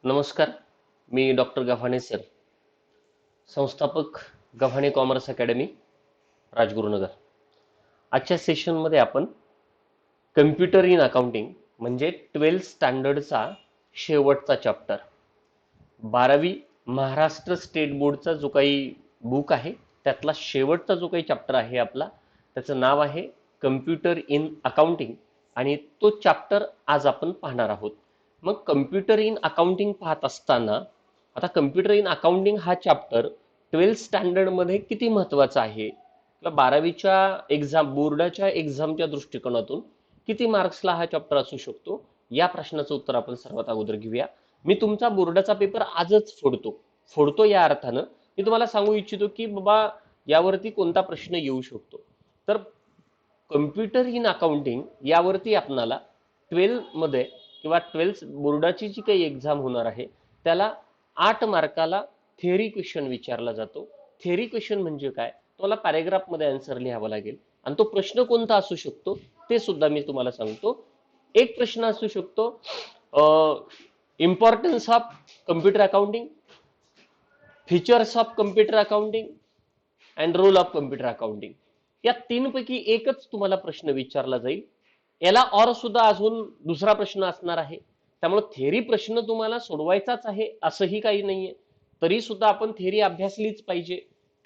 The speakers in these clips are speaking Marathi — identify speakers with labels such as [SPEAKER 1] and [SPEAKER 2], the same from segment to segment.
[SPEAKER 1] नमस्कार. मी डॉक्टर गव्हाणे सर, संस्थापक गव्हाणे कॉमर्स अकॅडमी, राजगुरुनगर. आजच्या सेशनमध्ये आपण कम्प्युटर इन अकाउंटिंग म्हणजे 12th स्टँडर्डचा शेवटचा चॅप्टर, 12वी महाराष्ट्र स्टेट बोर्डचा जो काही बुक आहे त्यातला शेवटचा जो काही चॅप्टर आहे आपला, त्याचं नाव आहे कम्प्युटर इन अकाउंटिंग आणि तो चॅप्टर आज आपण पाहणार आहोत. मग कम्प्युटर इन अकाउंटिंग पाहत असताना आता कम्प्युटर इन अकाउंटिंग हा चॅप्टर 12th स्टँडर्ड मध्ये किती महत्वाचा आहे किंवा 12वीच्या एक्झाम बोर्डाच्या एक्झामच्या दृष्टिकोनातून किती मार्क्सला हा चॅप्टर असू शकतो, या प्रश्नाचं उत्तर आपण सर्वात अगोदर घेऊया. मी तुमचा बोर्डाचा पेपर आजच फोडतो. फोडतो या अर्थानं मी तुम्हाला सांगू इच्छितो की बाबा यावरती कोणता प्रश्न येऊ शकतो. तर कम्प्युटर इन अकाउंटिंग यावरती आपणाला 12 मध्ये किंवा 12th बोर्डाची जी काही एक्झाम होणार आहे त्याला 8 मार्काला थेअरी क्वेश्चन विचारला जातो. थेअरी क्वेश्चन म्हणजे काय, तुम्हाला पॅरेग्राफ मध्ये आन्सर लिहावा लागेल आणि तो प्रश्न कोणता असू शकतो ते सुद्धा मी तुम्हाला सांगतो. एक प्रश्न असू शकतो, importance of computer accounting, features of computer accounting and role of computer accounting. या तीन पैकी एकच तुम्हाला प्रश्न विचारला जाईल. याला और सुद्धा अजून दुसरा प्रश्न असणार आहे. त्यामुळे थेरी प्रश्न तुम्हाला सोडवायचाच आहे असंही काही नाहीये. तरी सुद्धा आपण थेरी अभ्यासलीच पाहिजे,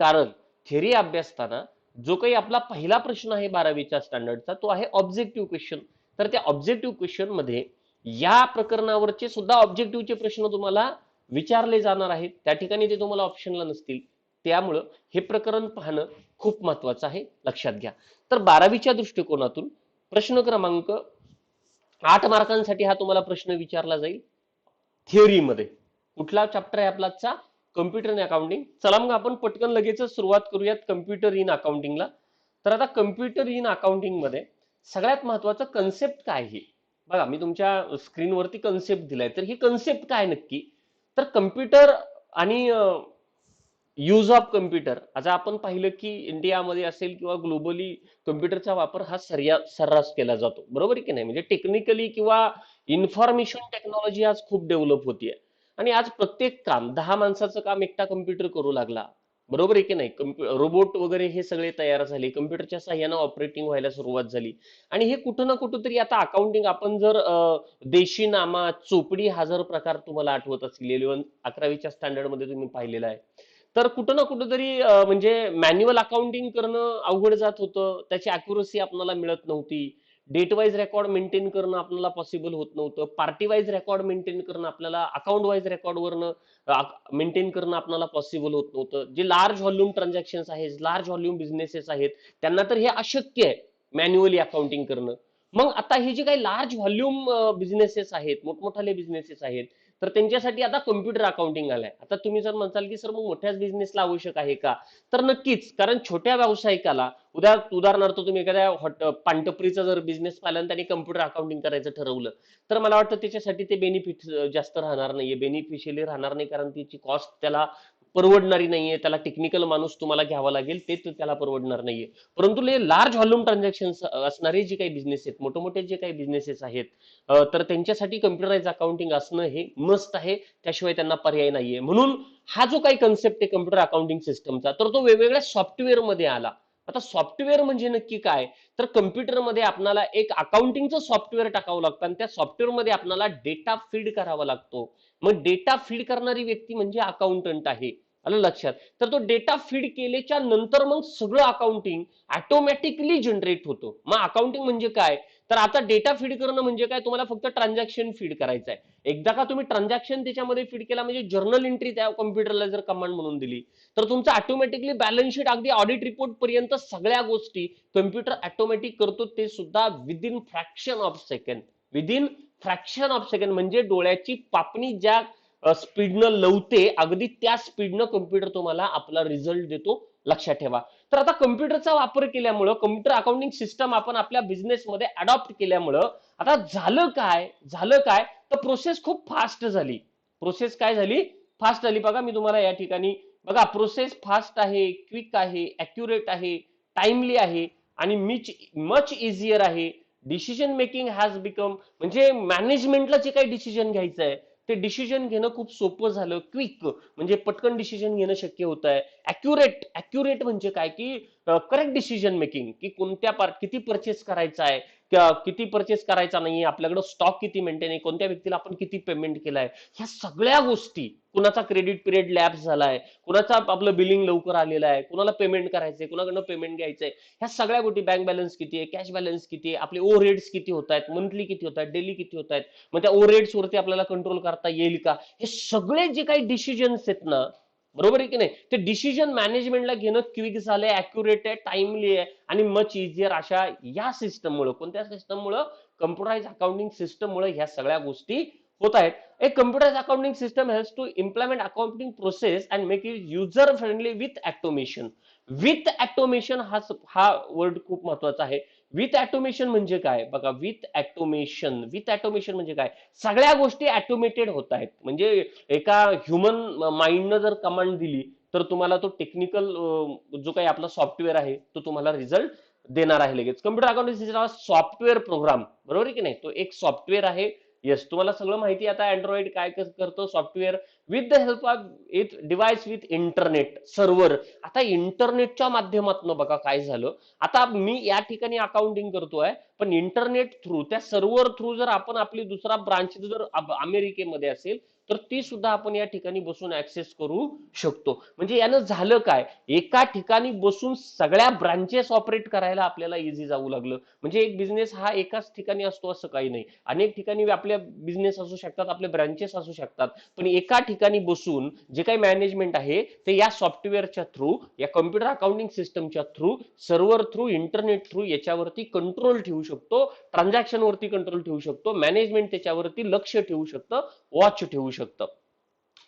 [SPEAKER 1] कारण थेरी अभ्यासताना जो काही आपला पहिला प्रश्न आहे 12वीच्या स्टँडर्डचा तो आहे ऑब्जेक्टिव्ह क्वेश्चन. तर त्या ऑब्जेक्टिव्ह क्वेश्चन मध्ये या प्रकरणावरचे सुद्धा ऑब्जेक्टिव्हचे प्रश्न तुम्हाला विचारले जाणार आहेत. त्या ठिकाणी ते तुम्हाला ऑप्शनला नसतील. त्यामुळं हे प्रकरण पाहणं खूप महत्वाचं आहे, लक्षात घ्या. तर 12वीच्या दृष्टिकोनातून प्रश्न क्रमांक 8 मार्कांसाठी हा तुम्हाला प्रश्न विचारला जाईल थिअरीमध्ये. कुठला चॅप्टर आहे आपला आजचा? Computer in accounting. चला मग आपण पटकन लगेच सुरुवात करूयात कम्प्युटर इन अकाउंटिंगला. तर आता कम्प्युटर इन अकाउंटिंग मध्ये सगळ्यात महत्वाचं कन्सेप्ट काय आहे बघा. मी तुमच्या स्क्रीनवरती कन्सेप्ट दिलाय, तर ही कन्सेप्ट काय नक्की? तर कम्प्युटर आणि यूज ऑफ कम्प्युटर, आता आपण पाहिलं की इंडियामध्ये असेल किंवा ग्लोबली कम्प्युटरचा वापर हा सर्रास केला जातो, बरोबर की नाही? म्हणजे टेक्निकली किंवा इन्फॉर्मेशन टेक्नॉलॉजी आज खूप डेव्हलप होतीये आणि आज प्रत्येक काम 10 माणसाचं काम एकटा कम्प्युटर करू लागला, बरोबर आहे की नाही? रोबोट वगैरे हे सगळे तयार झाले, कम्प्युटरच्या साह्यानं ऑपरेटिंग व्हायला सुरुवात झाली. आणि हे कुठं ना कुठं तरी आता अकाउंटिंग, आपण जर देशी नामा चोपडी हा जर प्रकार तुम्हाला आठवत असेल 11-12वीच्या स्टँडर्ड मध्ये तुम्ही पाहिलेला आहे, तर कुठं ना कुठं तरी म्हणजे मॅन्युअल अकाउंटिंग करणं अवघड जात होतं. त्याची अॅक्युरसी आपल्याला मिळत नव्हती. डेट वाईज रेकॉर्ड मेंटेन करणं आपल्याला पॉसिबल होत नव्हतं. पार्टी वाईज रेकॉर्ड मेंटेन करणं आपल्याला, अकाउंट वाईज रेकॉर्डवरनं मेंटेन करणं आपल्याला पॉसिबल होत नव्हतं. जे लार्ज व्हॉल्यूम ट्रान्झॅक्शन आहेत, लार्ज व्हॉल्यूम बिझनेसेस आहेत, त्यांना तर हे अशक्य आहे मॅन्युअली अकाउंटिंग करणं. मग आता हे जे काही लार्ज व्हॉल्यूम बिझनेसेस आहेत, मोठमोठाले बिझनेसेस आहेत, तर त्यांच्यासाठी आता कम्प्युटर अकाउंटिंग आलंय. आता तुम्ही जर म्हणसाल की सर मग मोठ्याच बिझनेसला आवश्यक आहे का, तर नक्कीच. कारण छोट्या व्यावसायिकाला उदाहरणार्थ तुम्ही एखाद्या पानटपरीचा जर बिझनेस पाहिला आणि त्यांनी कम्प्युटर अकाउंटिंग करायचं ठरवलं, तर मला वाटतं त्याच्यासाठी ते बेनिफिट जास्त राहणार नाहीये, बेनिफिशियली राहणार नाही, कारण त्याची कॉस्ट त्याला परवडणारी नाहीये. त्याला टेक्निकल माणूस तुम्हाला घ्यावा लागेल, ते त्याला परवडणार नाहीये. परंतु लार्ज व्हॉल्यूम ट्रान्झॅक्शन असणारे जे काही बिझनेस आहेत, मोठे मोठे जे काही बिझनेसेस आहेत, तर त्यांच्यासाठी कम्प्युटराइज अकाउंटिंग असणं हे मस्ट आहे. त्याशिवाय त्यांना पर्याय नाहीये. म्हणून हा जो काही कन्सेप्ट आहे कम्प्युटर अकाउंटिंग सिस्टमचा, तर तो वेगवेगळ्या सॉफ्टवेअर मध्ये आला. आता सॉफ्टवेअर म्हणजे नक्की काय, तर कम्प्युटरमध्ये आपल्याला एक अकाउंटिंगचं सॉफ्टवेअर टाकावं लागतं आणि त्या सॉफ्टवेअरमध्ये आपल्याला डेटा फीड करावा लागतो. मग डेटा फीड करणारी व्यक्ती म्हणजे अकाउंटंट आहे. आलं लक्षात? तर तो डेटा फीड केल्याच्या नंतर मग सगळं अकाउंटिंग ऑटोमॅटिकली जनरेट होतो. मग अकाउंटिंग म्हणजे काय, तर आता डेटा फीड करणं म्हणजे काय, तुम्हाला फक्त ट्रान्झॅक्शन फीड करायचं आहे. एकदा का तुम्ही ट्रान्झॅक्शन त्याच्यामध्ये फीड केला, म्हणजे जर्नल एंट्री त्या कम्प्युटरला जर कमांड म्हणून दिली, तर तुमचं ऑटोमॅटिकली बॅलन्स शीट अगदी ऑडिट रिपोर्ट पर्यंत सगळ्या गोष्टी कम्प्युटर ऑटोमॅटिक करतो. ते सुद्धा within fraction of second. Within fraction of second म्हणजे डोळ्याची पापणी ज्या स्पीडनं लवते, अगदी त्या स्पीडनं कम्प्युटर तुम्हाला आपला रिझल्ट देतो. लक्षात ठेवा. तर आता कम्प्युटरचा वापर केल्यामुळं, कम्प्युटर अकाउंटिंग सिस्टम आपण आपल्या बिझनेसमध्ये अडॉप्ट केल्यामुळं आता झालं काय तर प्रोसेस खूप फास्ट झाली. प्रोसेस काय झाली? फास्ट झाली. बघा मी तुम्हाला या ठिकाणी बघा, प्रोसेस फास्ट आहे, क्विक आहे, अॅक्युरेट आहे, टाइमली आहे आणि मच इझियर आहे. डिसिजन मेकिंग हॅज बिकम, म्हणजे मॅनेजमेंटला जे काही डिसिजन घ्यायचं आहे ते डिसिजन घेणं खूप सोपं झालं, क्विक, म्हणजे पटकन डिसिजन घेणं शक्य होत आहे. अॅक्युरेट, अॅक्युरेट म्हणजे काय की करेक्ट डिसिजन मेकिंग, की कोणत्या पार्ट किती परचेस करायचा आहे, किती परचेस करायचा नाही, आपल्याकडे स्टॉक किती मेंटेन आहे, कोणत्या व्यक्तीला आपण किती पेमेंट केलाय, ह्या सगळ्या गोष्टी, कुणाचा क्रेडिट पिरियड लॅप्स झालाय, कुणाचा आपलं बिलिंग लवकर आलेलं आहे, कुणाला पेमेंट करायचंय, कुणाकडनं पेमेंट घ्यायचंय, ह्या सगळ्या गोष्टी, बँक बॅलन्स किती आहे, कॅश बॅलन्स किती आहे, आपले ओव्हर हेड्स किती होत आहेत, मंथली किती होत आहेत, डेली किती होत आहेत, मग त्या ओव्हर हेड्स वरती आपल्याला कंट्रोल करता येईल का, हे सगळे जे काही डिसिजन्स आहेत ना, बरोबर आहे की नाही, ते डिसिजन मॅनेजमेंटला घेणं क्विक झालंय, अॅक्युरेट आहे, टाइमली आहे आणि मच इझियर अशा या सिस्टममुळे, कोणत्या सिस्टममुळे, कम्प्युटराइज अकाउंटिंग सिस्टममुळे ह्या सगळ्या गोष्टी होत आहेत. A computerized accounting system has to implement accounting process and make it user friendly with automation. With automation हा वर्ड खूप महत्वाचा आहे. विथ ऑटोमेशन म्हणजे काय बघा, विथ ऑटोमेशन म्हणजे काय, सगळ्या गोष्टी ऑटोमेटेड होत आहेत. म्हणजे एका ह्युमन माइंडनं जर कमांड दिली तर तुम्हाला तो टेक्निकल जो काही आपला सॉफ्टवेअर आहे तो तुम्हाला रिझल्ट देणार आहे लगेच. Computer accounting system software program, बरोबर आहे की नाही, तो एक सॉफ्टवेअर आहे. येस, तुम्हाला सगळं माहिती आता अँड्रॉइड काय करतो software with the help of it device with internet server. आता इंटरनेटच्या माध्यमातून बघा काय झालं, आता मी या ठिकाणी अकाउंटिंग करतोय पण इंटरनेट थ्रू त्या सर्व्हर थ्रू जर आपण आपली दुसरा ब्रांच जर अमेरिकेमध्ये असेल तर ती सुद्धा आपण या ठिकाणी बसून ऍक्सेस करू शकतो. म्हणजे यानं झालं काय, एका ठिकाणी बसून सगळ्या ब्रांचेस ऑपरेट करायला आपल्याला इझी जाऊ लागलं. म्हणजे एक बिझनेस हा एकाच ठिकाणी असतो असं काही नाही, अनेक ठिकाणी आपल्या बिझनेस असू शकतात, आपले ब्रांचेस असू शकतात, पण एका ठिकाणी बसून जे काही मॅनेजमेंट आहे ते या सॉफ्टवेअरच्या थ्रू, या कम्प्युटर अकाउंटिंग सिस्टमच्या through, server through, internet through याच्यावरती कंट्रोल ठेवू शकतो, ट्रान्झॅक्शन वरती कंट्रोल ठेवू शकतो, मॅनेजमेंट त्याच्यावरती लक्ष ठेवू शकतं, वॉच ठेवू शकतं.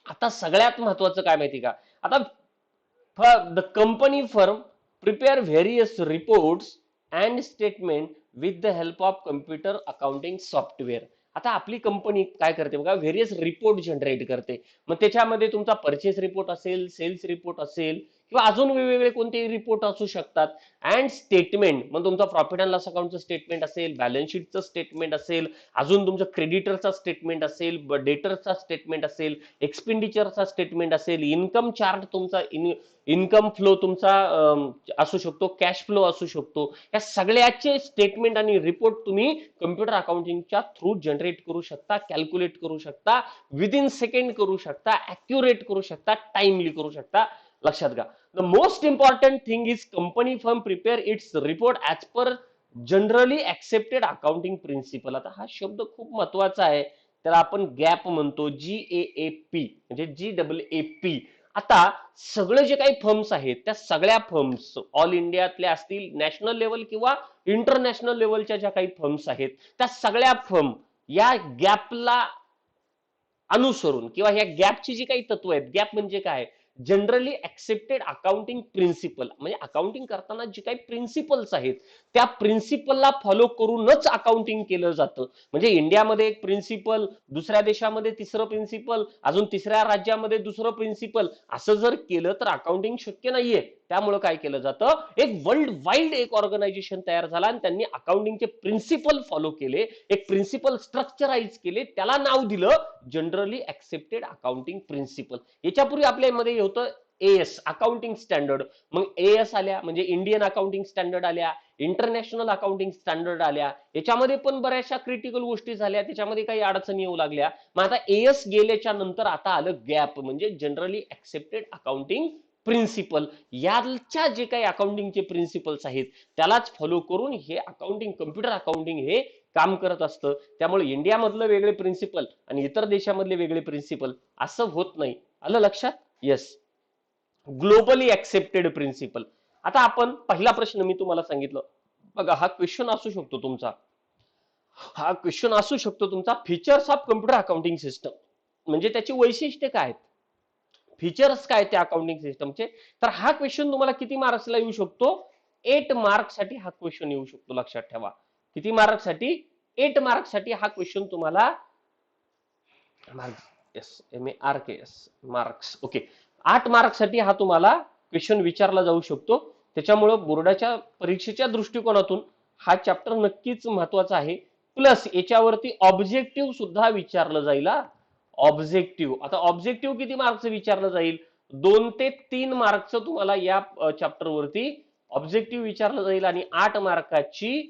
[SPEAKER 1] आता सगळ्यात महत्वाचं काय माहिती का, आता the company firm prepare various reports and statement with the help of computer accounting software. आता आपली कंपनी काय करते बघा, व्हेरियस रिपोर्ट जनरेट करते. मग त्याच्यामध्ये तुमचा परचेस रिपोर्ट असेल, सेल्स रिपोर्ट असेल किंवा अजून वेगवेगळे कोणतेही रिपोर्ट असू शकतात. अँड स्टेटमेंट, मग तुमचा प्रॉफिट अँड लॉस अकाउंटचं स्टेटमेंट असेल, बॅलन्स शीटचं स्टेटमेंट असेल, अजून तुमचं क्रेडिटरचा स्टेटमेंट असेल, डेटरचा स्टेटमेंट असेल, एक्सपेंडिचरचा स्टेटमेंट असेल, इन्कम चार्ट तुमचा, इन्कम फ्लो तुमचा असू शकतो, कॅश फ्लो असू शकतो. या सगळ्याचे स्टेटमेंट आणि रिपोर्ट तुम्ही कम्प्युटर अकाउंटिंगच्या थ्रू जनरेट करू शकता, कॅल्क्युलेट करू शकता, विदिन सेकंड करू शकता, अॅक्युरेट करू शकता, टाइमली करू शकता. लक्षात घ्या, the most important thing is company firm prepare its report as per generally accepted accounting principle. आता हा शब्द खूप महत्वाचा आहे, त्याला आपण गॅप म्हणतो, GAAP म्हणजे GAAP. आता सगळे जे काही फर्म्स आहेत त्या सगळ्या फर्म्स ऑल इंडियातल्या असतील, नॅशनल लेवल किंवा इंटरनॅशनल लेवलच्या ज्या काही फर्म्स आहेत त्या सगळ्या फर्म या गॅपला अनुसरून किंवा या गॅपची जी काही तत्व आहेत, गॅप म्हणजे काय, जनरली ऍक्सेप्टेड अकाउंटिंग प्रिन्सिपल, म्हणजे अकाउंटिंग करताना जे काही प्रिन्सिपल्स आहेत त्या प्रिन्सिपलला फॉलो करूनच अकाउंटिंग केलं जातं. म्हणजे इंडियामध्ये एक प्रिन्सिपल, दुसऱ्या देशामध्ये तिसरं प्रिन्सिपल, अजून तिसऱ्या राज्यामध्ये दुसरं प्रिन्सिपल, असं जर केलं तर अकाउंटिंग शक्य नाहीये. त्यामुळे काय केलं जातं, एक वर्ल्ड वाईड एक ऑर्गनायझेशन तयार झाला आणि त्यांनी अकाउंटिंगचे प्रिन्सिपल फॉलो केले, एक प्रिन्सिपल स्ट्रक्चराइज केले, त्याला नाव दिलं जनरली ऍक्सेप्टेड अकाउंटिंग प्रिन्सिपल. याच्यापूर्वी आपल्यामध्ये होतं AS अकाउंटिंग स्टँडर्ड, मग AS आल्या म्हणजे इंडियन अकाउंटिंग स्टँडर्ड आल्या, इंटरनॅशनल अकाउंटिंग स्टँडर्ड आल्या, याच्यामध्ये पण बऱ्याचशा क्रिटिकल गोष्टी झाल्या, त्याच्यामध्ये काही अडचणी येऊ लागल्या. मग आता AS गेल्याच्या नंतर आता आलं गॅप म्हणजे जनरली ऍक्सेप्टेड अकाउंटिंग प्रिन्सिपल. याच्या जे काही अकाउंटिंगचे प्रिन्सिपल्स आहेत त्यालाच फॉलो करून हे अकाउंटिंग, कम्प्युटर अकाउंटिंग हे काम करत असतं. त्यामुळे इंडियामधलं वेगळे प्रिन्सिपल आणि इतर देशामधले वेगळे प्रिन्सिपल असं होत नाही. आलं लक्षात? Yes, globally accepted principle. आता आपण पहिला प्रश्न मी तुम्हाला सांगितलं बघा, हा क्वेश्चन असू शकतो तुमचा, हा क्वेश्चन असू शकतो तुमचा, features of computer accounting system, म्हणजे त्याची वैशिष्ट्ये काय आहेत, फीचर्स काय त्या अकाउंटिंग सिस्टमचे. तर हा क्वेश्चन तुम्हाला किती मार्क्सला येऊ शकतो, 8 मार्क साठी हा क्वेश्चन येऊ शकतो. लक्षात ठेवा, किती मार्क साठी, 8 मार्क साठी हा क्वेश्चन तुम्हाला, मार्क्स, ओके, 8 मार्क साठी हा तुम्हाला क्वेश्चन विचारला जाऊ शकतो. त्याच्यामुळे बोर्डाच्या परीक्षेच्या दृष्टिकोनातून हा चॅप्टर नक्कीच महत्वाचा आहे. प्लस याच्यावरती ऑब्जेक्टिव्ह सुद्धा विचारलं जाईल. ऑब्जेक्टिव्ह. आता ऑब्जेक्टिव्ह किती मार्क्सचं विचारलं जाईल? 2 ते 3 मार्क्सचं तुम्हाला या चॅप्टर वरती ऑब्जेक्टिव्ह विचारलं जाईल आणि 8 मार्काची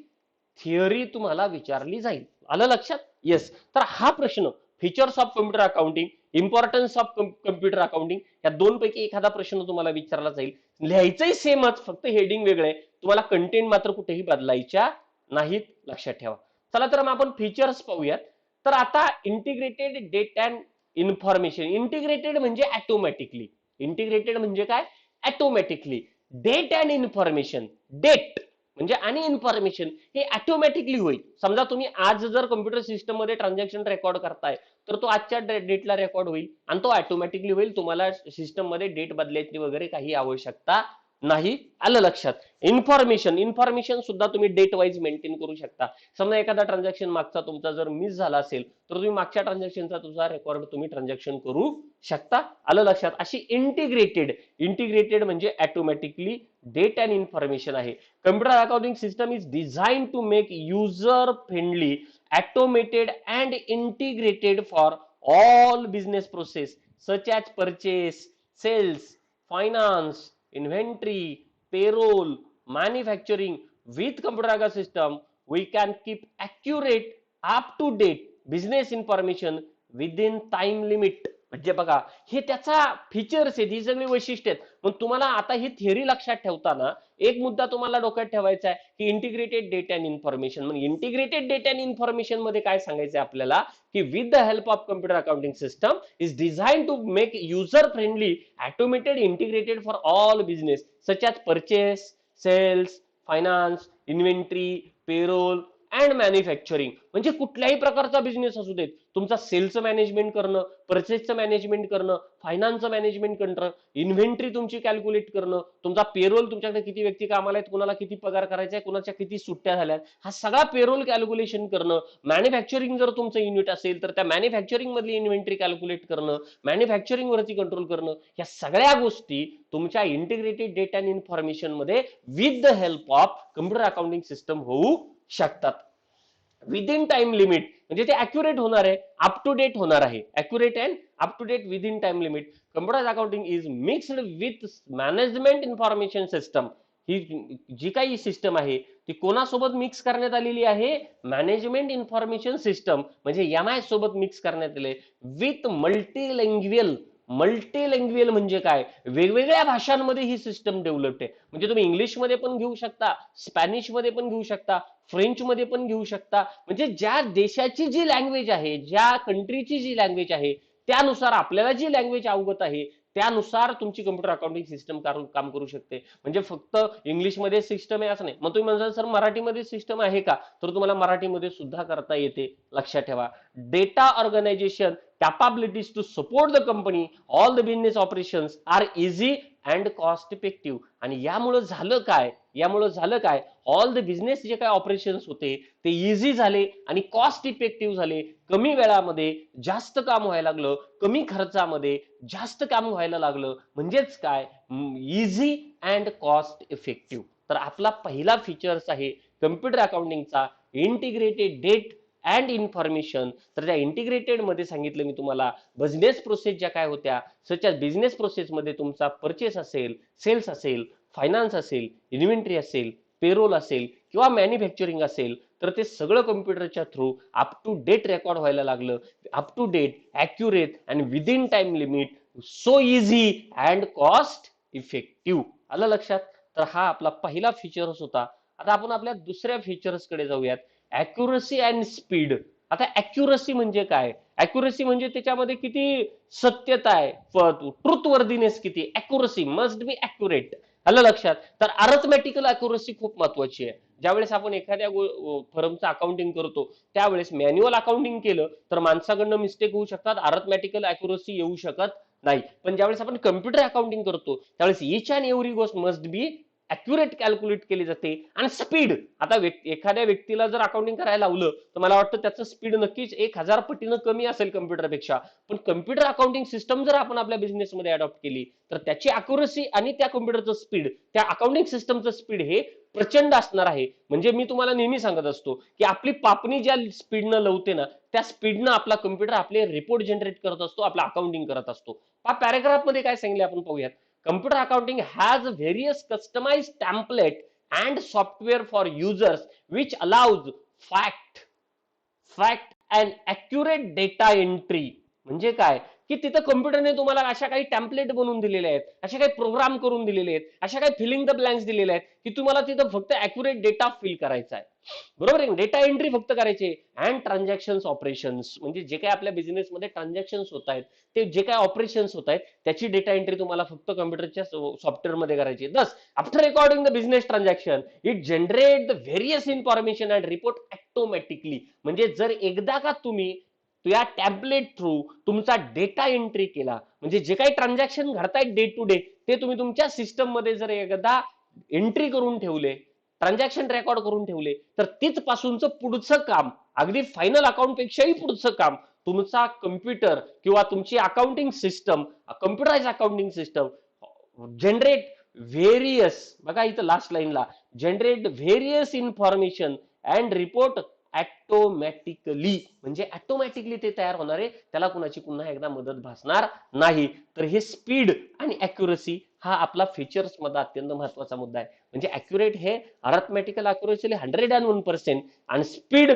[SPEAKER 1] थिअरी तुम्हाला विचारली जाईल. आलं लक्षात? येस. तर हा प्रश्न features of computer accounting, importance of computer accounting या दोन पैकी एखादा प्रश्न तुम्हाला विचारला जाईल. लिहायचंही सेमच, फक्त हेडिंग वेगळे. तुम्हाला कंटेंट मात्र कुठेही बदलायच्या नाहीत, लक्षात ठेवा. चला तर मग आपण फीचर्स पाहूयात. तर आता integrated date and information. Integrated म्हणजे ऑटोमॅटिकली. इंटिग्रेटेड म्हणजे काय? Automatically. Date and information. Date म्हणजे आणि इन्फॉर्मेशन हे ऑटोमॅटिकली होईल. समजा तुम्ही आज जर कम्प्युटर सिस्टम मध्ये ट्रान्झॅक्शन रेकॉर्ड करताय तर तो आजच्या डेटला रेकॉर्ड होईल आणि तो ऑटोमॅटिकली होईल. तुम्हाला सिस्टम मध्ये डेट बदलायची वगैरे काही आवश्यकता नाही. आलं लक्षात? इन्फॉर्मेशन. इन्फॉर्मेशन सुद्धा तुम्ही डेट वाईज मेंटेन करू शकता. समजा एखादा ट्रान्झॅक्शन मागचा तुमचा जर मिस झाला असेल तर तुम्ही मागच्या ट्रान्झॅक्शनचा तुझा रेकॉर्ड तुम्ही ट्रान्झॅक्शन करू शकता. आलं लक्षात? अशी इंटिग्रेटेड. इंटिग्रेटेड म्हणजे ऑटोमॅटिकली डेट अँड इन्फॉर्मेशन आहे. Computer accounting system is design to make user friendly, automated and integrated for all business process such as purchase, sales, finance, inventory, payroll, manufacturing. With computer account system we can keep accurate, up to date business information within time limit. म्हणजे बघा हे त्याचा फीचर्स आहेत, ही सगळी वैशिष्ट्य आहेत. मग तुम्हाला आता ही थिअरी लक्षात ठेवताना एक मुद्दा तुम्हाला डोक्यात ठेवायचा आहे की इंटिग्रेटेड डेटा अँड इन्फॉर्मेशन. मग इंटिग्रेटेड डेटा अँड इन्फॉर्मेशन मध्ये काय सांगायचं आपल्याला की with the help of computer accounting system is design to make user friendly, automated, integrated for all business such as purchase, sales, finance, inventory, payroll and manufacturing. म्हणजे कुठल्याही प्रकारचा बिझनेस असू देत, तुमचा सेल्सचं मॅनेजमेंट करणं, परचेसचं मॅनेजमेंट करणं, फायनान्सचं मॅनेजमेंट करणं, इन्व्हेंटरी तुमची कॅल्क्युलेट करणं, तुमचा पेरोल, तुमच्याकडे किती व्यक्ती कामाला आहेत, कुणाला किती पगार करायचा आहे, कुणाच्या किती सुट्ट्या झाल्यात, हा सगळा पेरोल कॅल्क्युलेशन करणं. मॅन्युफॅक्चरिंग जर तुमचं युनिट असेल तर त्या मॅन्युफॅक्चरिंग मधली इन्व्हेंटरी कॅल्क्युलेट करणं, मॅन्युफॅक्चरिंग वरती कंट्रोल करणं, या सगळ्या गोष्टी तुमच्या इंटिग्रेटेड डेटा अँड इन्फॉर्मेशन मध्ये with the help of computer accounting system होऊ शकतात. विदिन टाइम लिमिट म्हणजे ते अॅक्युरेट होणार आहे, अप टू डेट होणार आहे. Accurate and up to date within time limit. Computer accounting is mixed with management information system. ही जी काही सिस्टम आहे ती कोणासोबत मिक्स करण्यात आलेली आहे? मॅनेजमेंट इन्फॉर्मेशन सिस्टम म्हणजे MI सोबत मिक्स करण्यात आले. विथ मल्टीलँग्वेज. मल्टीलँग्वेज म्हणजे काय? वेगवेगळ्या भाषांमध्ये ही सिस्टम डेव्हलप्ड आहे. म्हणजे तुम्ही इंग्लिशमध्ये पण घेऊ शकता, स्पॅनिशमध्ये पण घेऊ शकता, फ्रेंच मध्ये पण घेऊ शकता. म्हणजे ज्या देशाची जी लँग्वेज आहे, ज्या कंट्रीची जी लँग्वेज आहे त्यानुसार आपल्याला जी लँग्वेज अवगत आहे त्यानुसार तुमची कम्प्युटर अकाउंटिंग सिस्टम काम करू शकते. म्हणजे फक्त इंग्लिशमध्ये सिस्टम आहे असं नाही. मग तुम्ही म्हणता सर मराठीमध्ये सिस्टम आहे का? तर तुम्हाला मराठीमध्ये सुद्धा करता येते. लक्षात ठेवा. Data organisation capabilities to support the company, all the business operations are easy and cost effective. आणि यामुळे झालं काय? यामुळे झालं काय? ऑल द बिझनेस जे काय ऑपरेशन्स होते ते इझी झाले आणि कॉस्ट इफेक्टिव्ह झाले. कमी वेळामध्ये जास्त काम व्हायला लागलं, कमी खर्चामध्ये जास्त काम व्हायला लागलं. म्हणजेच काय? Easy and cost effective. तर आपला पहिला फीचर्स आहे कम्प्युटर अकाउंटिंगचा इंटिग्रेटेड डेट अँड इन्फॉर्मेशन. तर त्या इंटिग्रेटेड मध्ये सांगितलं मी तुम्हाला बिझनेस प्रोसेस ज्या काय होत्या, सच ॲज बिझनेस प्रोसेस मध्ये तुमचा परचेस असेल, सेल्स असेल, फायनान्स असेल, इन्व्हेंटरी असेल, पेरोल असेल किंवा मॅन्युफॅक्चरिंग असेल, तर ते सगळं कम्प्युटरच्या through up to date record व्हायला लागलं. Up to date, accurate and within time limit, so easy and cost effective. आलं लक्षात? तर हा आपला पहिला फीचर्स होता. आता आपण आपल्या दुसऱ्या फीचर्स कडे जाऊयात. Accuracy and speed. आता अॅक्युरसी म्हणजे काय? अॅक्युरसी म्हणजे त्याच्यामध्ये किती सत्यता आहे, ट्रुथ वर्दीनेस किती. Accuracy must be accurate. आलं लक्षात? तर अर्थमॅटिकल अॅक्युरसी खूप महत्वाची आहे. ज्यावेळेस आपण एखाद्या फर्मचं अकाउंटिंग करतो त्यावेळेस मॅन्युअल अकाउंटिंग केलं तर माणसाकडनं मिस्टेक होऊ शकतात, अर्थमॅटिकल अॅक्युरसी येऊ शकत नाही. पण ज्यावेळेस आपण कम्प्युटर अकाउंटिंग करतो त्यावेळेस ईच अँड एव्हरी गोष्ट मस्ट बी अॅक्युरेट कॅल्क्युलेट केली जाते. आणि स्पीड, आता एखाद्या व्यक्तीला जर अकाउंटिंग करायला लावलं तर मला वाटतं त्याचं स्पीड नक्कीच 1000 पटीनं कमी असेल कम्प्युटरपेक्षा. पण कम्प्युटर अकाउंटिंग सिस्टम जर आपण आपल्या बिझनेसमध्ये अडॉप्ट केली तर त्याची अॅक्युरसी आणि त्या कम्प्युटरचं स्पीड, त्या अकाउंटिंग सिस्टमचं स्पीड हे प्रचंड असणार आहे. म्हणजे मी तुम्हाला नेहमी सांगत असतो की आपली पापणी ज्या स्पीडनं लवते ना, त्या स्पीडनं आपला कम्प्युटर आपले रिपोर्ट जनरेट करत असतो, आपला अकाउंटिंग करत असतो. पॅराग्राफ मध्ये काय सांगितले आपण पाहूयात. Computer accounting has various customized template and software for users which allows fact and accurate data entry. म्हणजे काय की तिथं कम्प्युटरने तुम्हाला अशा काही टेम्पलेट बनवून दिलेले आहेत, अशा काही प्रोग्राम करून दिलेले आहेत, अशा काही फिलिंग द ब्लँक्स दिलेले आहेत की तुम्हाला तिथं फक्त अॅक्युरेट डेटा फिल करायचा आहे. बरोबर आहे, डेटा एंट्री फक्त करायचे. अँड ट्रान्झॅक्शन ऑपरेशन्स, म्हणजे जे काही आपल्या बिझनेसमध्ये ट्रान्झॅक्शन होत आहेत, ते जे काही ऑपरेशन्स होत आहेत त्याची डेटा एंट्री तुम्हाला फक्त कम्प्युटरच्या सॉफ्टवेअरमध्ये करायची. दस after recording the business transaction it generate the various information and report automatically. म्हणजे जर एकदा का तुम्ही या टॅबलेट थ्रू तुमचा डेटा एंट्री केला, म्हणजे जे काही ट्रान्झॅक्शन घडतायत डे टू डे ते तुम्ही तुमच्या सिस्टम मध्ये जर एकदा एंट्री करून ठेवले, ट्रान्झॅक्शन रेकॉर्ड करून ठेवले, तर तीच पासूनचं पुढचं काम, अगदी फायनल अकाउंट पेक्षाही पुढचं काम तुमचा कम्प्युटर किंवा तुमची accounting system, computerise accounting system generate various, बघा इथं लास्ट लाईनला, generate various information and report automatically. म्हणजे ऑटोमॅटिकली ते तयार होणार आहे, त्याला कुणाची पुन्हा एकदा मदत भासणार नाही. तर हे स्पीड आणि अॅक्युरसी हा आपला फीचर्स मध्ये अत्यंत महत्वाचा मुद्दा आहे. म्हणजे अॅक्युरेट हे अर्थमॅटिकल अॅक्युरेसी 101% आणि स्पीड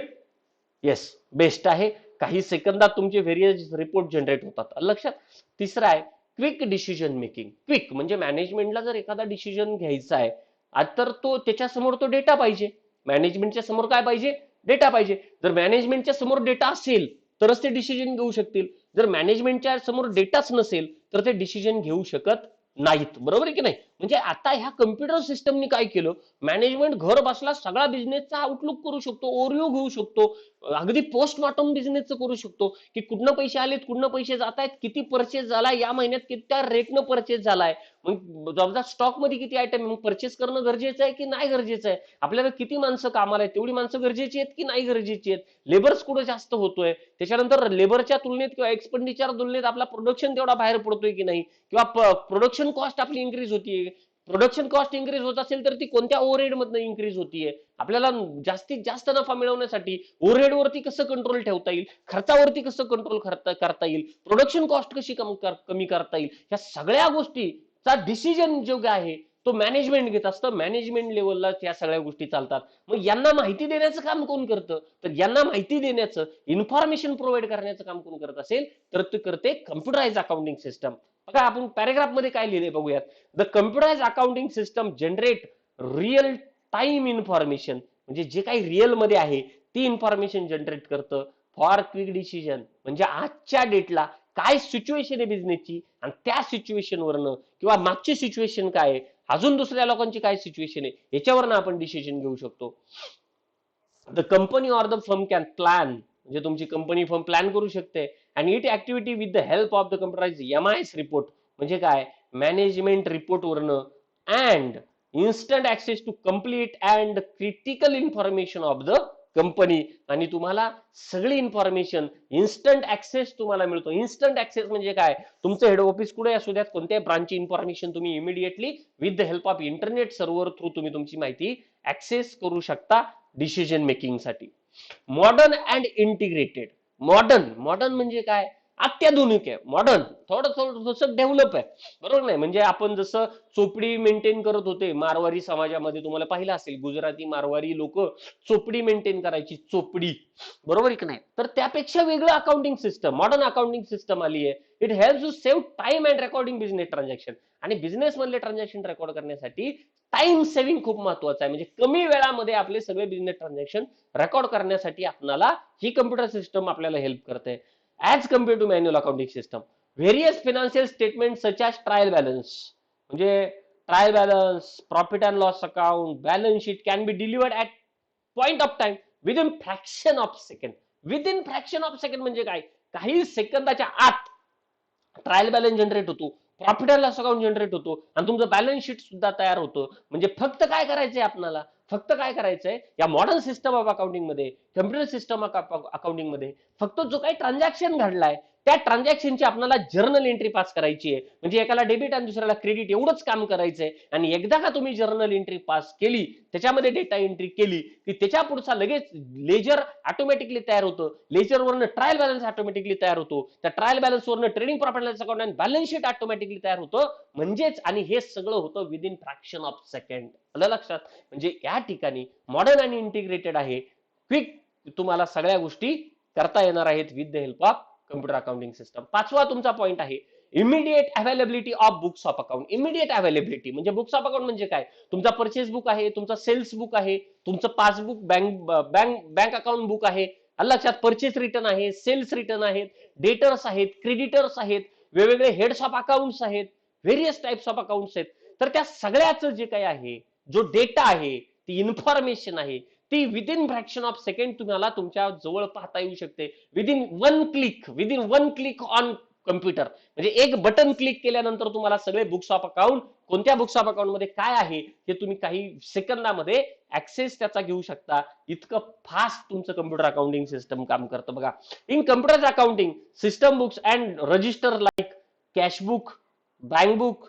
[SPEAKER 1] येस बेस्ट आहे. काही सेकंदात तुमचे व्हेरियस रिपोर्ट जनरेट होतात. लक्षात. तिसरा आहे क्विक डिसिजन मेकिंग. क्विक म्हणजे मॅनेजमेंटला जर एखादा डिसिजन घ्यायचा आहे तर तो त्याच्यासमोर तो डेटा पाहिजे. मॅनेजमेंटच्या समोर काय पाहिजे? डेटा पाहिजे. जर मॅनेजमेंटच्या समोर डेटा असेल तरच ते डिसिजन घेऊ शकतील. जर मॅनेजमेंटच्या समोर डेटाच नसेल तर ते डिसिजन घेऊ शकत नाहीत. बरोबर आहे की नाही. म्हणजे आता ह्या कम्प्युटर सिस्टमनी काय केलं, मॅनेजमेंट घर बसला सगळा बिझनेसचा आउटलुक करू शकतो, ओरिओ घेऊ शकतो, अगदी पोस्टमॉर्टम बिझनेसचं करू शकतो की कुठनं पैसे आलेत, कुठनं पैसे जात आहेत, किती परचेस झाला, या महिन्यात किती रेटनं परचेस झालाय, मग जवळजवळ स्टॉक मध्ये किती आयटम, मग परचेस करणं गरजेचं आहे की नाही गरजेचं आहे, आपल्याला किती माणसं कामाला आहेत, तेवढी माणसं गरजेची आहेत की नाही गरजेची आहेत, लेबर्स कुठं जास्त होतोय, त्याच्यानंतर लेबरच्या तुलनेत किंवा एक्सपेंडिचर तुलनेत आपला प्रोडक्शन तेवढा बाहेर पडतोय की नाही, किंवा प्रोडक्शन कॉस्ट आपली इन्क्रीज होतीये. प्रोडक्शन कॉस्ट इन्क्रीज होत असेल तर ती कोणत्या ओव्हरहेड मधनं इन्क्रीज होतीये, आपल्याला जास्तीत जास्त नफा मिळवण्यासाठी ओव्हरहेड वरती कसं कंट्रोल ठेवता येईल, खर्चावरती कसं कंट्रोल करता येईल, प्रोडक्शन कॉस्ट कशी कमी करता येईल, या सगळ्या गोष्टीचा डिसिजन जो आहे तो मॅनेजमेंट घेत असतं. मॅनेजमेंट लेवलला या सगळ्या गोष्टी चालतात. मग यांना माहिती देण्याचं काम कोण करतं, तर यांना माहिती देण्याचं, इन्फॉर्मेशन प्रोव्हाइड करण्याचं काम कोण करत असेल तर ते करते कम्प्युटराइज अकाउंटिंग सिस्टम. बघा आपण पॅराग्राफ मध्ये काय लिहिले बघूयात. The computerise accounting system generate real time information, म्हणजे जे काही रिअल मध्ये आहे ती इन्फॉर्मेशन जनरेट करतं फॉर क्विक डिसिजन. म्हणजे आजच्या डेटला काय सिच्युएशन आहे बिझनेसची आणि त्या सिच्युएशन वरनं किंवा मागची सिच्युएशन काय आहे, अजून दुसऱ्या लोकांची काय सिच्युएशन आहे, याच्यावरनं आपण डिसिजन घेऊ शकतो. The company or the firm can plan, म्हणजे तुमची कंपनी फर्म प्लॅन करू शकते. आणि it activity with the help of the computerise MIS report, म्हणजे काय मॅनेजमेंट रिपोर्ट वरनं, and instant access to complete and critical information of the company. आणि तुम्हाला सगळी इन्फॉर्मेशन इन्स्टंट ऍक्सेस तुम्हाला मिळतो. इन्स्टंट ऍक्सेस म्हणजे काय, तुमचं हेड ऑफिस कुठे असू द्यात, कोणत्याही ब्रांचची इन्फॉर्मेशन तुम्ही immediately with the help of internet server through तुम्ही तुमची माहिती ऍक्सेस करू शकता डिसिजन मेकिंग साठी. Modern and integrated. Modern, modern म्हणजे काय, अत्याधुनिक आहे. मॉडर्न थोडं थोडं डेव्हलप आहे. बरोबर नाही. म्हणजे आपण जसं चोपडी मेंटेन करत होते मारवाडी समाजामध्ये, तुम्हाला पाहिलं असेल गुजराती मारवाडी लोक चोपडी मेंटेन करायची, चोपडी. बरोबर की नाही. तर त्यापेक्षा वेगळं accounting system, modern accounting system आली आहे. It helps to save time and recording business transaction. आणि बिझनेस मधले ट्रान्झॅक्शन रेकॉर्ड करण्यासाठी टाइम सेव्हिंग खूप महत्वाचं आहे. म्हणजे कमी वेळामध्ये आपले सगळे बिझनेस ट्रान्झॅक्शन रेकॉर्ड करण्यासाठी आपल्याला ही कम्प्युटर सिस्टम आपल्याला हेल्प करते. As compare to manual accounting system, various financial statement such as trial balance, म्हणजे trial balance, profit and loss account, balance sheet can be delivered at point of time within fraction of second. Within fraction of second म्हणजे काय, काही सेकंदाच्या आत ट्रायल बॅलन्स जनरेट होतो. Profit and loss account generate होतो आणि तुमचं बॅलन्स शीट सुद्धा तयार होतं. म्हणजे फक्त काय करायचंय आपल्याला, फक्त काय करायचंय या मॉडर्न सिस्टम ऑफ अकाउंटिंग मध्ये, कम्प्युटर सिस्टम ऑफ अकाउंटिंग मध्ये फक्त जो काही ट्रान्झॅक्शन घडलाय त्या ट्रान्झॅक्शनची आपल्याला जर्नल एंट्री पास करायची आहे. म्हणजे एकाला डेबिट आणि दुसऱ्याला क्रेडिट एवढंच काम करायचंय. आणि एकदा का तुम्ही जर्नल एंट्री पास केली, त्याच्यामध्ये डेटा एंट्री केली की त्याच्या पुढचा लगेच लेजर ऑटोमॅटिकली तयार होतं. लेजरवरनं ट्रायल बॅलन्स ऑटोमॅटिकली तयार होतो. त्या ट्रायल बॅलन्स वरनं ट्रेडिंग प्रॉफिट लॉस अकाउंट आणि बॅलन्स शीट ऑटोमॅटिकली तयार होतं. म्हणजेच आणि हे सगळं होतं विदिन फ्रॅक्शन ऑफ सेकंड. आलं लक्षात? म्हणजे या ठिकाणी मॉडर्न आणि इंटिग्रेटेड आहे. क्विक तुम्हाला सगळ्या गोष्टी करता येणार आहेत with the help of computer accounting system. पाचवा तुमचा पॉइंट आहे immediate availability of books of account. Immediate availability म्हणजे बुक्स ऑफ अकाउंट म्हणजे काय? तुमचा परचेस बुक आहे, तुमचा सेल्स बुक आहे, तुमचं पासबुक, बँक अकाउंट बुक आहे. लक्षात? परचेस रिटर्न आहे, सेल्स रिटर्न आहेत, डेटर्स आहेत, क्रेडिटर्स आहेत, वेगवेगळे हेड्स ऑफ अकाउंट्स आहेत, व्हेरियस टाइप्स ऑफ अकाउंट्स आहेत. तर त्या सगळ्याचं जे काही आहे, जो डेटा आहे, ती इन्फॉर्मेशन आहे, ती विदिन फ्रॅक्शन ऑफ सेकंड तुम्हाला तुमच्या जवळ पाहता येऊ शकते. Within one click on computer. म्हणजे एक बटन क्लिक केल्यानंतर तुम्हाला सगळे बुक्स ऑफ अकाउंट, कोणत्या बुक्स ऑफ अकाउंट मध्ये काय आहे हे तुम्ही काही सेकंदामध्ये ऍक्सेस त्याचा घेऊ शकता. इतकं फास्ट तुमचं कम्प्युटर अकाउंटिंग सिस्टम काम करतं. बघा, in computer accounting system books and register like cash book, bank book,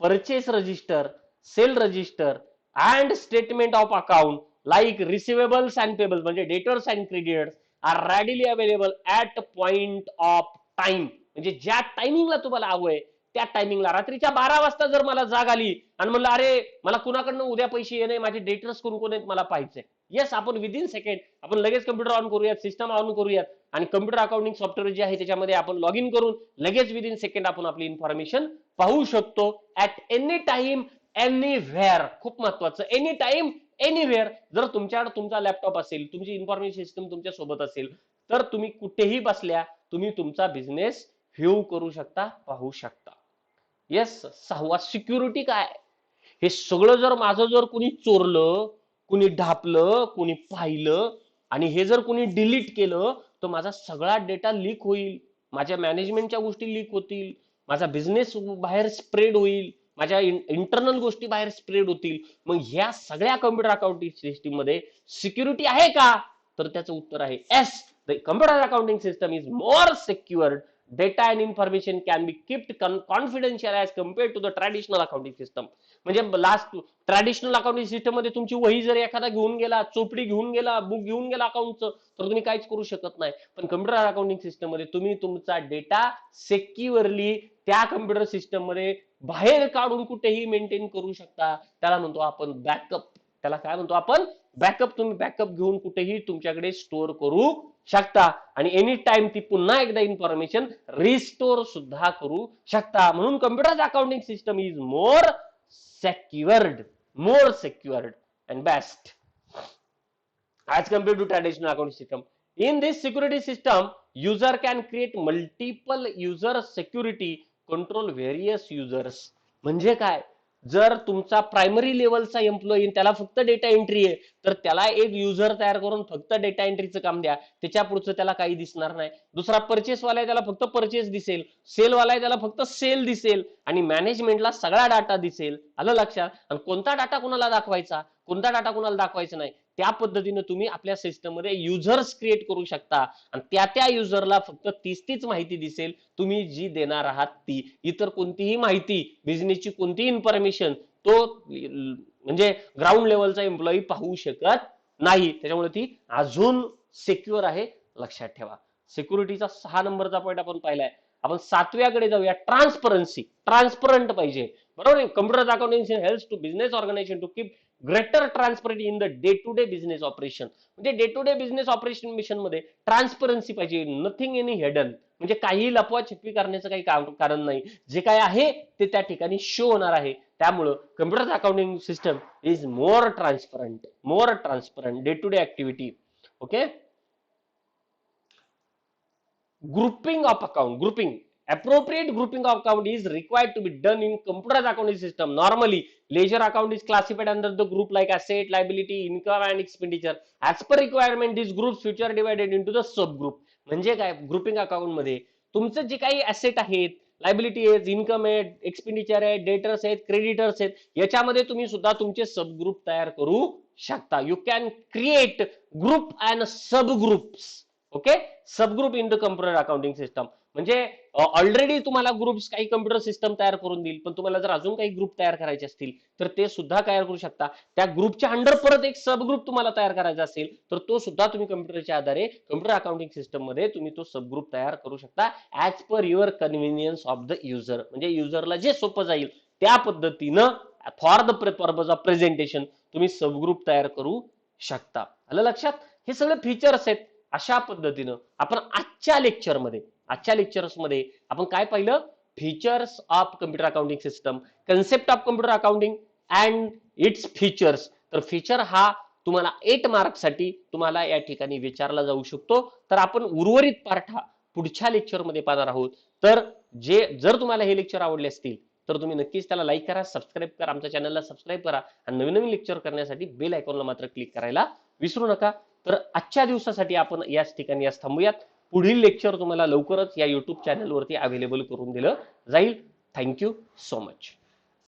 [SPEAKER 1] purchase register, sale register and statement of account like receivables and payables म्हणजे debtors and creditors are readily available at point of time. म्हणजे ज्या टायमिंगला तुम्हाला हवंय त्या टायमिंगला, रात्रीच्या 12 वाजता जर मला जाग आली आणि म्हणलं अरे मला कुणाकडनं उद्या पैसे येणे, माझे डेटर्स कोण कोण आहेत मला पाहिजे, येस, आपण विदिन सेकंड आपण लगेच कम्प्युटर ऑन करूयात, सिस्टम ऑन करूयात आणि कम्प्युटर अकाउंटिंग सॉफ्टवेअर जे आहे त्याच्यामध्ये आपण लॉग इन करून लगेच विदिन सेकंड आपण आपली इन्फॉर्मेशन पाहू शकतो. At any time anywhere. खूप महत्वाचं, एनी टाइम एनीवेअर. जर तुमच्याकडे तुमचा लॅपटॉप असेल, तुमची इन्फॉर्मेशन सिस्टम तुमच्या सोबत असेल, तर तुम्ही कुठेही बसल्या तुम्ही तुमचा बिझनेस व्ह्यू करू शकता, पाहू शकता. येस. सहावा, सिक्युरिटी काय? हे सगळं जर माझं जर कुणी चोरलं, कुणी ढापलं, कुणी पाहिलं आणि हे जर कुणी डिलीट केलं तर माझा सगळा डेटा लीक होईल, माझ्या मॅनेजमेंटच्या गोष्टी लीक होतील, माझा बिझनेस बाहेर स्प्रेड होईल, माझ्या इंटरनल गोष्टी बाहेर स्प्रेड होतील. मग ह्या सगळ्या कम्प्युटर अकाउंटिंग सिस्टीम मध्ये सिक्युरिटी आहे का? तर त्याचं उत्तर आहे yes. The computer accounting system is more secured. Data and information can be keeped confidential as compare to the traditional accounting system. म्हणजे लास्ट ट्रॅडिशनल अकाउंटिंग सिस्टम मध्ये तुमची वही जर एखादा घेऊन गेला, चोपडी घेऊन गेला, बुक घेऊन गेला अकाउंटचं, तर तुम्ही काहीच करू शकत नाही. पण कम्प्युटर अकाउंटिंग सिस्टम मध्ये तुम्ही तुमचा डेटा सिक्युअरली त्या कम्प्युटर सिस्टम मध्ये बाहेर काढून कुठेही मेंटेन करू शकता. त्याला म्हणतो आपण बॅकअप. त्याला काय म्हणतो आपण? बॅकअप. तुम्ही बॅकअप घेऊन कुठेही तुमच्याकडे स्टोअर करू शकता आणि एनी टाइम ती पुन्हा एकदा इन्फॉर्मेशन रिस्टोर सुद्धा करू शकता. म्हणून computer accounting system is more secured and best as compared to traditional accounting system. In this security system, user can create multiple user security, control various users. म्हणजे काय? जर तुमचा प्रायमरी लेवलचा एम्प्लॉई त्याला फक्त डेटा एंट्री आहे, तर त्याला एक युजर तयार करून फक्त डेटा एंट्रीचं काम द्या, त्याच्या पुढचं त्याला काही दिसणार नाही. दुसरा परचेस वाला आहे त्याला फक्त परचेस दिसेल, सेल वाला आहे त्याला फक्त सेल दिसेल आणि मॅनेजमेंटला सगळा डाटा दिसेल. आलं लक्षात? आणि कोणता डाटा कुणाला दाखवायचा, कोणता डाटा कुणाला दाखवायचा नाही, त्या पद्धतीने तुम्ही आपल्या सिस्टम मध्ये युजर्स क्रिएट करू शकता आणि त्या युजरला फक्त तीच माहिती दिसेल तुम्ही जी देणार आहात ती. इतर कोणतीही माहिती, बिझनेसची कोणतीही इन्फॉर्मेशन तो म्हणजे ग्राउंड लेवलचा एम्प्लॉई पाहू शकत नाही. त्याच्यामुळे ती अजून सिक्युअर आहे, लक्षात ठेवा. सिक्युरिटीचा 6 नंबरचा पॉईंट आपण पाहिलाय. आपण 7व्याकडे जाऊया. ट्रान्सपरन्सी. ट्रान्सपरंट पाहिजे, बरोबर. Computer accounting helps to business organisation to keep greater transparency in the day to day business operation. म्हणजे day to day business operation mission मध्ये ट्रान्सपरन्सी पाहिजे, नथिंग एनी हिडन. म्हणजे काही लपवाछपवी करण्याचं काही कारण नाही, जे काय आहे ते त्या ठिकाणी शो होणार आहे. त्यामुळं computer accounting system is more transparent day to day activity. Okay. Grouping of account. Appropriate grouping of account is required to be done in computer accounting system. Normally, ledger account is classified under the group like asset, liability, income and expenditure. As per requirement, these groups future divided into the subgroup. म्हणजे काय? ग्रुपिंग अकाउंट मध्ये तुमचं जे काही ऍसेट आहेत, लायबिलिटी आहे, इन्कम आहे, एक्सपेंडिचर आहे, डेटर्स आहेत, क्रेडिटर्स आहेत. याच्यामध्ये तुम्ही सुद्धा तुमचे सब ग्रुप तयार करू शकता. You can create group and sub groups. Okay, sub group in the computer accounting system. म्हणजे ऑलरेडी तुम्हाला ग्रुप्स काही कम्प्युटर सिस्टम तयार करून देईल, पण तुम्हाला जर अजून काही ग्रुप तयार करायचे असतील तर ते सुद्धा तयार करू शकता. त्या ग्रुपच्या अंडर परत एक सब ग्रुप तुम्हाला तयार करायचा असेल तर तो सुद्धा तुम्ही कम्प्युटरच्या आधारे कम्प्युटर अकाउंटिंग सिस्टम मध्ये तुम्ही तो सब ग्रुप तयार करू शकता as per your convenience of the user. म्हणजे युजरला जे सोपं जाईल त्या पद्धतीनं for the purpose of presentation तुम्ही सब ग्रुप तयार करू शकता. आलं लक्षात? हे सगळे फीचर्स आहेत. अशा पद्धतीनं आपण आजच्या लेक्चर्समध्ये आपण काय पाहिलं? Features of computer accounting system, concept of computer accounting and its features. तर फीचर हा तुम्हाला 8 मार्क साठी तुम्हाला या ठिकाणी विचारला जाऊ शकतो. तर आपण उर्वरित पार्ट हा पुढच्या लेक्चरमध्ये पाहणार आहोत. तर जर तुम्हाला हे लेक्चर आवडले असतील तर तुम्ही नक्कीच त्याला लाईक करा, सबस्क्राईब करा, आमच्या चॅनलला सबस्क्राईब करा आणि नवीन नवीन लेक्चर करण्यासाठी बेल आयकॉनला मात्र क्लिक करायला विसरू नका. तर आजच्या दिवसासाठी आपण याच ठिकाणी थांबूयात. पुढील लेक्चर तुम्हाला लवकरच या युट्यूब चॅनलवरती अवेलेबल करून दिलं जाईल. Thank you so much.